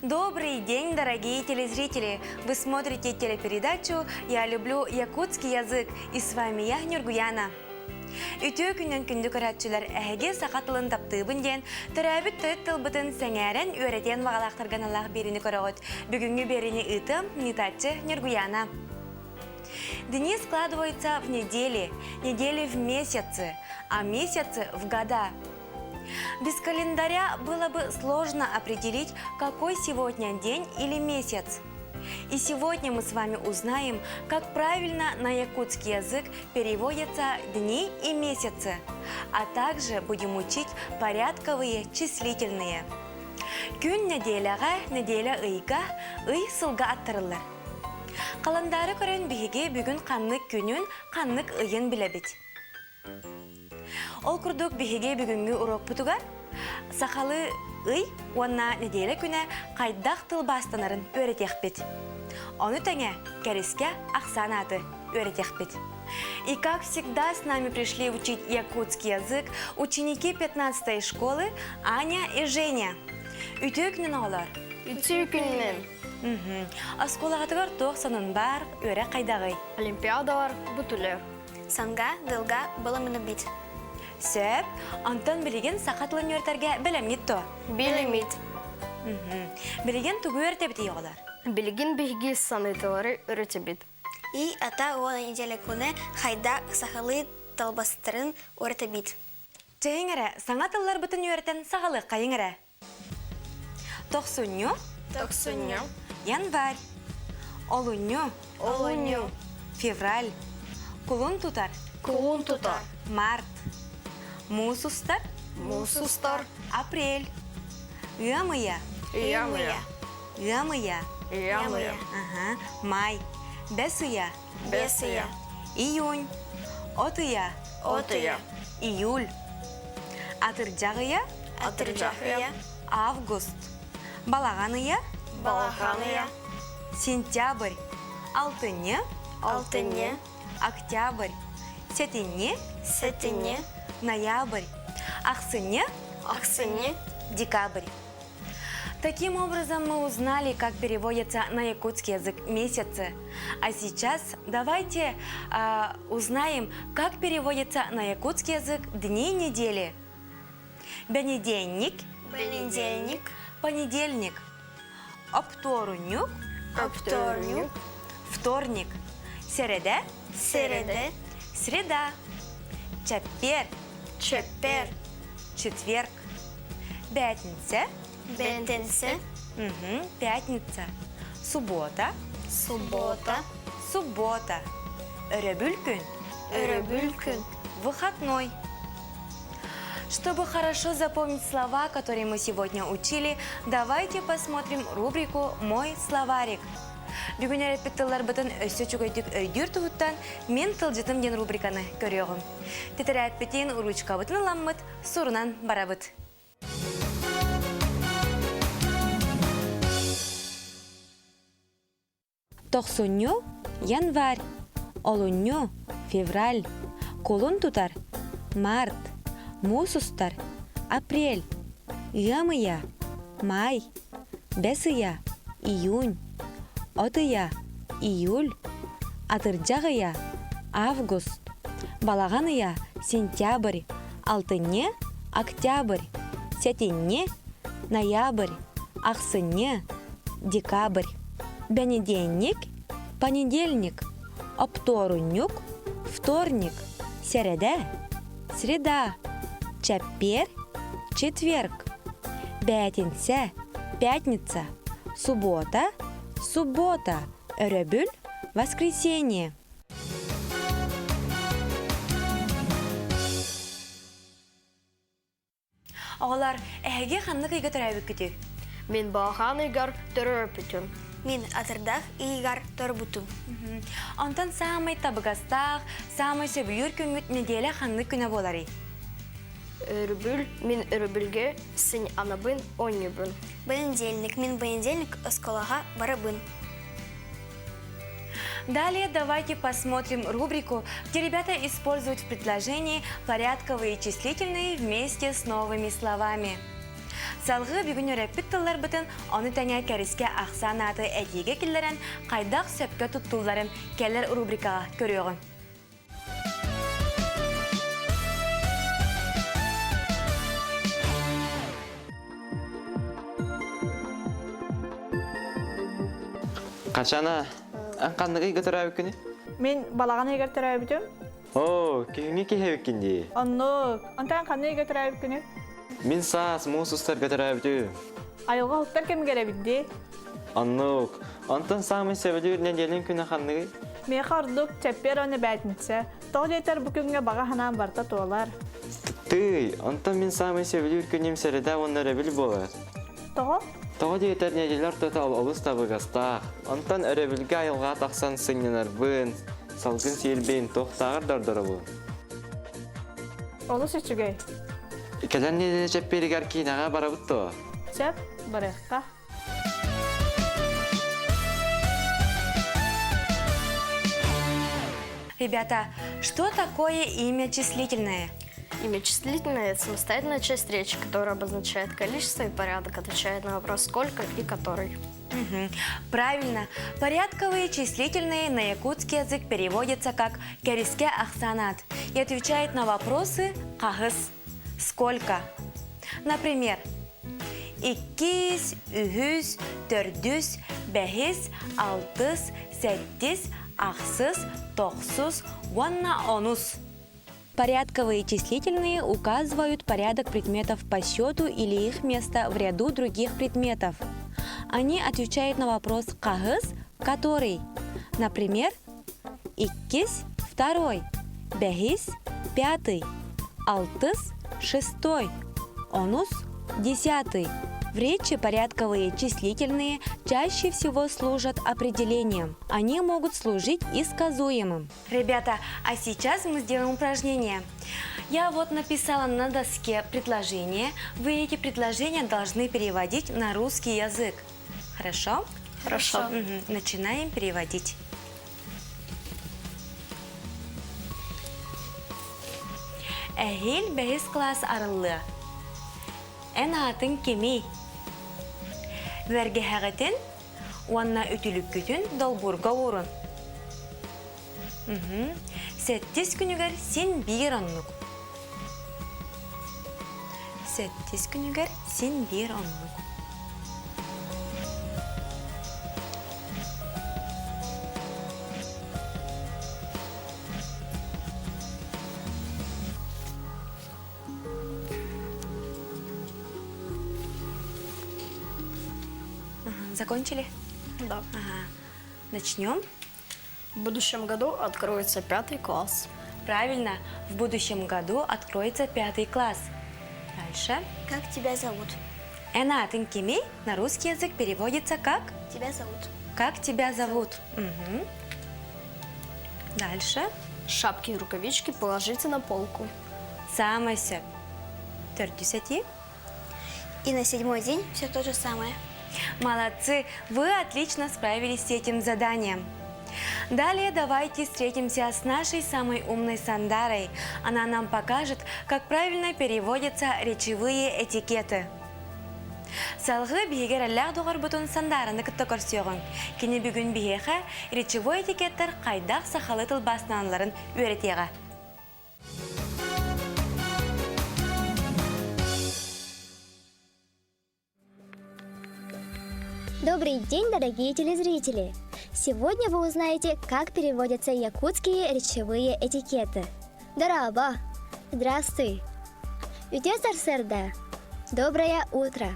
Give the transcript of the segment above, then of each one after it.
Добрый день, дорогие телезрители! Вы смотрите телепередачу «Я люблю якутский язык» и с вами я, Нюргуяна. Үтө күннен күнді көрәтшілер әге сақатылын таптыбын ден, түрәбіт төйт тылбытын сәңәрен өретен вағалақтырған Аллах беріні көріғыт. Бүгінгі беріні ұтым Нитачы Нюргуяна. Дни складываются в недели, недели в месяцы, а месяцы в года. Без календаря было бы сложно определить, какой сегодня день или месяц. И сегодня мы с вами узнаем, как правильно на якутский язык переводятся дни и месяцы, а также будем учить порядковые числительные. Күн неделяға, неделя ыйға, ый сылға аттырылыр. Қаландары көрін бігі бүгін қанлық күнін, қанлық ыйын білебет. Ол күрдік бігі бүгінгі урок бұтыға, сақалы ый, онна неделя күні қайдақ тыл бастанарын өретек бет. Оны тәңе кәріске ақсан аты өретек бет. И как всегда с нами пришли учить якутский язык ученики 15-й школы Аня и Женя. Үтө күнін олар? Үтө күннен. Асколағатығар тоқсанын бар өре қайдағый? Олимпиадалар бұтылер. Санға, дылға бұлымыны бит. Сөп, Антон білеген сақатылын өртерге білемет то? Білемет. Білеген тұғы өрте біті еғалар? Білген бігі санытылары өрте бит. И ата оны неделя күні қайда сақалы талбастырын өрте бит. Чайыңыры, саңатылар бұтын өртен сағалы қайыңыры? Тоқсыню? Тоқсыню. Январь. Олуню? Олуню. Февраль. Кулун тутар? Кулун тутар. Март. Мусустар? Мусустар. Апрель. Ямыя? Ямыя. Ямыя. Ямыя. Май. Бесыя? Бесыя. Июнь. Отыя? Отыя. Июль. Атыржағыя? Атыржағыя. Август. Балағаныя? Балағаныя. Сентябрь. Алтыне? Алтыне. Октябрь. Сетине? Сетине. Ноябрь. Ақсыне? Ақсыне. Декабрь. Таким образом мы узнали, как переводятся на якутский язык месяцы. А сейчас давайте узнаем, как переводятся на якутский язык дни недели. Понедельник. Понедельник. Понедельник. Опторунюк. Опторнюк. Вторник. Середа. Середе. Среда. Чапер. Чепер. Четверг. Пятница. Бентенсе. Пятница. Суббота. Суббота. Суббота. Өрөбүл күн. Өрөбүл күн. Выходной. Чтобы хорошо запомнить слова, которые мы сегодня учили, давайте посмотрим рубрику «Мой словарик». Бүгін әрепеттілер бұтын өсі чүгөйдік өйдір тұғыттан мен тылжытым ден рубриканы көріғым. Тетір әрепеттен ұручқа бұтын аламмыт, сұрынан барабыт. Тоқсыню – январь, олуню – февраль, колун тутар – март, мусустар – апрель, ямыя – май, бесыя – июнь, отыя – июль, атыржағыя – август, балағаныя – сентябрь, алтыне – октябрь, сетине – ноябрь, ақсыне – декабрь. Понедельник, понедельник, опторунюк, вторник, середа, среда, чапер, четверг, пятница, пятница, суббота, суббота, өрөбүл, воскресенье. Оғалар, әге қанлық үйгі тұрайбы күті? Мен балаған үйгар түрі өпітін. Мен атырдақ иігар торбутум. Онтан самай табығастақ, самай сөбүйір күнгіт неделі қанлық күні болары? Өрбүл, мен өрбүлге сен анабын ойныбын. Понедельник, мен понедельник осколаға барабын. Далее давайте посмотрим рубрику, где ребята используют в предложении порядковые числительные вместе с новыми словами. Салғы бүгін өрәппіт тыллар бұтын, оны тәңе кәріске ақсан аты әтеге келдерін, қайдақ сөпке тұттуларын келер рубрикаға көріғын. Қашана, қандығы ғытыр әуікіні? Мен балаған егер тұрайбытым. О, күйіңе кейхеуікінде. Оннық, онтан қанды егер тұрайбытыны? Мен саас, мұсыстар ғытыр әуітім. Айылға ұлттар кем керебідді? Оннық, онтан сағымын сөбілі неделін күні қандығы? Мен қардық чәппер оны бәтінсе, тоғы жетер бүкінге баға ханан барта туалар. Тый, онтан мен сағымын сөбілі күнім сәріда онлары біл болар. Тоғы? Тоғы жетер неделер тұтал олыс табы ғастақ. Онтан өребілге айылға тақсан сыңненар бұн, салғын сейілбейін тоқтағыр дардары бұн. Олыс үшігей. Кәлән неделі чәпперігер кейінаға бара бұтты. Чәп, барыққа. Ребята, что такое имя числительное? Имя числительное – это самостоятельная часть речи, которая обозначает количество и порядок, отвечает на вопрос «сколько» и «который». Мгм. Правильно. Порядковые числительные на якутский язык переводятся как «кериске ахсанат» и отвечает на вопросы «кагыс» – «сколько?». Например, «иккис», «үхүс», «төрдүс», «бәхис», «алтыс», «сәттис», «ахсыс», «тохсус», «уанна онус». Порядковые числительные указывают порядок предметов по счету или их место в ряду других предметов. Они отвечают на вопрос «кагыс» – «который?». Например, «иккис» – «второй», «бәхис» – «пятый», «алтыс» – «шестой», «онус» – «десятый». В речи порядковые числительные чаще всего служат определением. Они могут служить и сказуемым. Ребята, а сейчас мы сделаем упражнение. Я вот написала на доске предложения. Вы эти предложения должны переводить на русский язык. Хорошо? Хорошо. Мгм. Начинаем переводить. Әйел бәйіз класс арылы. Ән атын кеми. Вәргәһәгәтен, уанна үтілік күтін долбурға орын. Сәттес күнігер сен бір онлық. Сәттес күнігер сен бір онлық. Закончили? Да. Ага. Начнем. В будущем году откроется 5 класс. Правильно, в будущем году откроется 5 класс. Дальше. Как тебя зовут? Энатын кеми на русский язык переводится как Тебя зовут. «Как тебя зовут?». Мгм. Дальше. Шапки и рукавички положите на полку. Самый сөп. Төрдүсәти. И на 7-й день все то же самое. Молодцы, вы отлично справились с этим заданием. Далее давайте встретимся с нашей самой умной Сандарой. Она нам покажет, как правильно переводятся речевые этикеты. Салғы бігер әлләқ доғар бұтын Сандараны күтті көрсеуғын. Кені бүгін бігеға речевой этикеттер қайдақ сақалы тылбасынанларын өретеға. Добрый день, дорогие телезрители! Сегодня вы узнаете, как переводятся якутские речевые этикеты. Дараба! Здравствуй! Ütесар сырда! Доброе утро!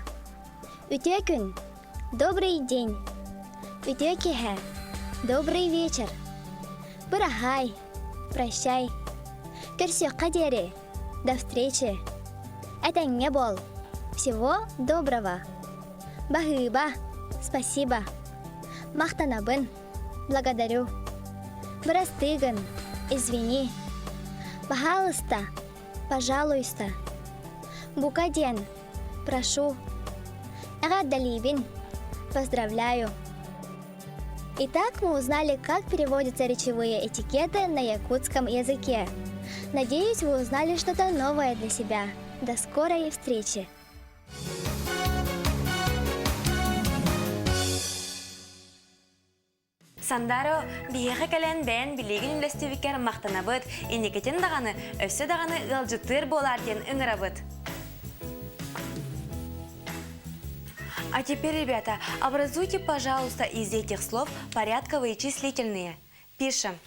Ütекүн! Добрый день! Ütекеха! Добрый вечер! Бырахай! Прощай! Көрсөкка дери! До встречи! Әтәңе бол! Всего доброго! Бахыба! Спасибо. Мақтанабын. Благодарю. Брастыгын. Извини. Пожалуйста. Пожалуйста. Букаден. Прошу. Агадалибин. Поздравляю. Итак, мы узнали, как переводятся речевые этикеты на якутском языке. Надеюсь, вы узнали что-то новое для себя. До скорой встречи! Сандаро биһиэхэ кэлэн бээн билигин үлэстибикер мактанабыт, инекетен даганы, өссө даганы ылжытыр болар ден ыҥырабыт. А теперь, ребята, образуйте, пожалуйста, из этих слов порядковые числительные. Пишем.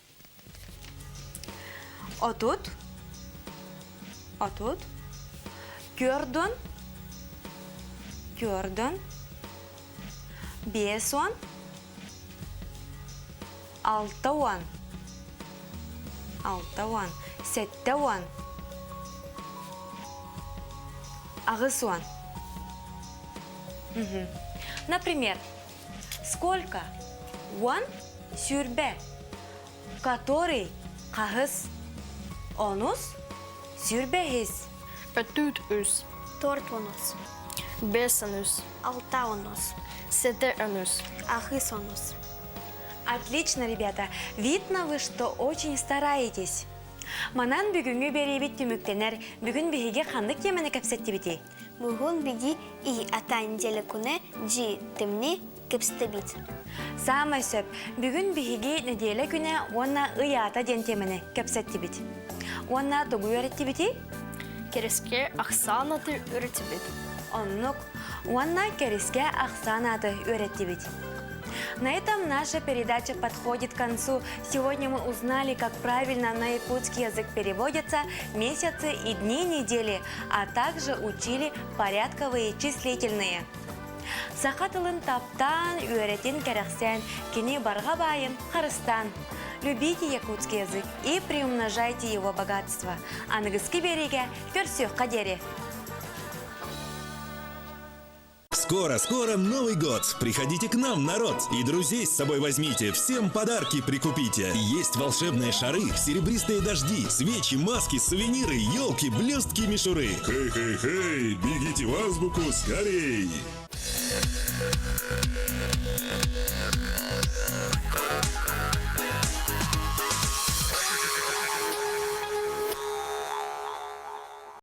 Отут. Отут. Көрдөн. Көрдөн. Бесон. Алтауан. Алтауан. Сеттауан. Агысуан. Например, сколько? One сюрбе, который кагыс, онус сюрбехис. Ötüt üs. Тортонус, Бесан üs. алтаунус, Сете önüs. ахысонус. Отлично, ребята. Видно вы, что очень стараетесь. Манан бүгүнгү беребит түмүктенер, бүгүн биһиге хандык темени кепсеттибити. Бүгін биги и ата неделя күні жи тимни кепстебит. Самай сөп, бүгүн биһиге неделе күнэ уонна ыята ден темени кепсеттибит. Уонна тугу öğrettibити? Кереске аксанаты üretibit. Оннук, уонна кериске ахсанаты öğrettибит. На этом наша передача подходит к концу. Сегодня мы узнали, как правильно на якутский язык переводятся месяцы и дни недели, а также учили порядковые числительные. Сахатылын таптан, үйретен керексен, кини барға байын, харыстан. Любите якутский язык и приумножайте его богатство. А нагыски береге көрсөк кадери. Скоро Новый год. Приходите к нам, народ. И друзей с собой возьмите. Всем подарки прикупите. Есть волшебные шары, серебристые дожди, свечи, маски, сувениры, елки, блестки, мишуры. Хей-хей-хей, бегите в азбуку скорей!